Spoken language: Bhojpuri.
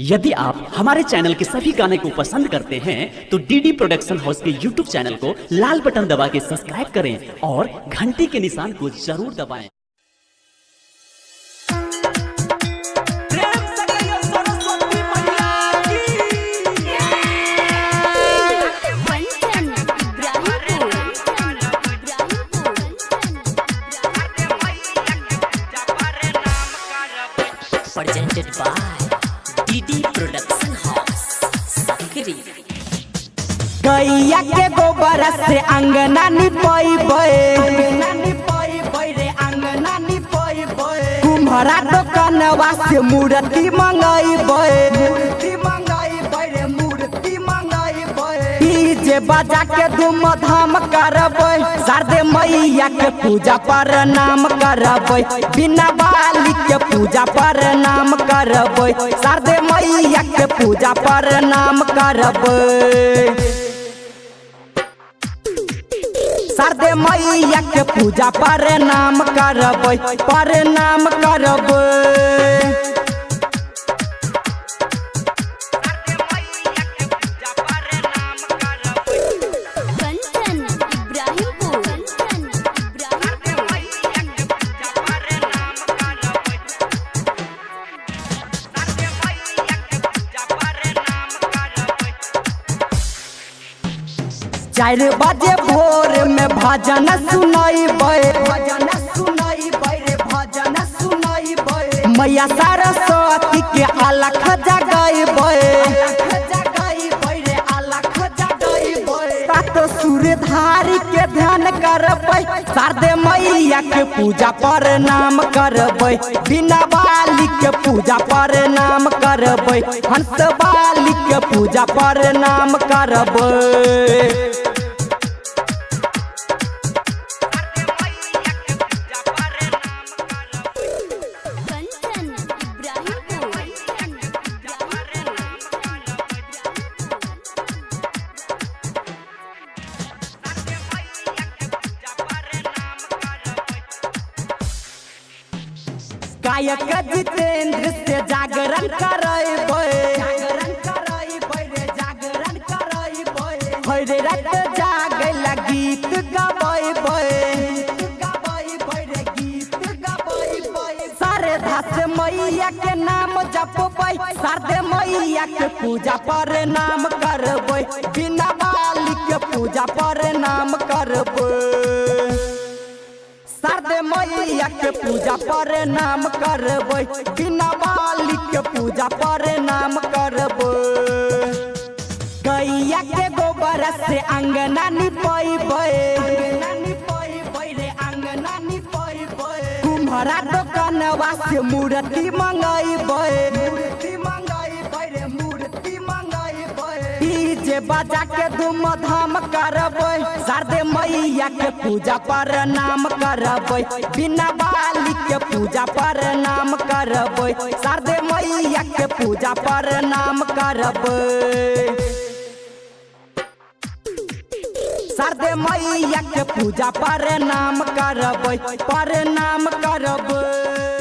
यदि आप हमारे चैनल के सभी गाने को पसंद करते हैं तो डीडी प्रोडक्शन हाउस के यूट्यूब चैनल को लाल बटन दबा के सब्सक्राइब करें और घंटी के निशान को जरूर दबाएं। Presented by DD Production House, Sakri। गैया के गोबर से अंगना कुम्हरा दुकानवा से मूर्ति डीजे बजा के धूम धाम करबै, शारदे मैया के पूजा प्रणाम करबै, बिना बाली के पूजा प्रणाम करबै, शारदे मैया के पूजा प्रणाम करबै, शारदे मैया के पूजा प्रणाम करबै, प्रणाम करबै। चार बजे भोर में भजन सुनाइबै, मैया सरस्वती के अलख जगाइबै, सात सूर्यधारी के ध्यान करबै, शारदे मैया के पूजा प्रणाम करबै, बिना बाली के पूजा प्रणाम करबै, हंस बाली के पूजा प्रणाम करबै। गायक जितेंद्र से जागरण करबै, हरे रात जागला गीत गबैबै, शारदा से मैया के नाम जपबै, शारदे मैया के पूजा प्रणाम करबै, बिना बाली के पूजा प्रणाम करबै, शारदे मैया के पूजा प्रणाम करबै, बिना बाली के पूजा प्रणाम करबै। गैया के गोबर से अंगना निपैबै, कुम्हरा दुकानवा से मूर्ति मंगैबै, डीजे बजा के धूम धाम करबै, शारदे मैया के पूजा प्रणाम करबै, बिना बाली के पूजा प्रणाम करबै, शारदे मैया के पूजा प्रणाम करबै, शारदे मैया के पूजा प्रणाम करबै, प्रणाम करबै।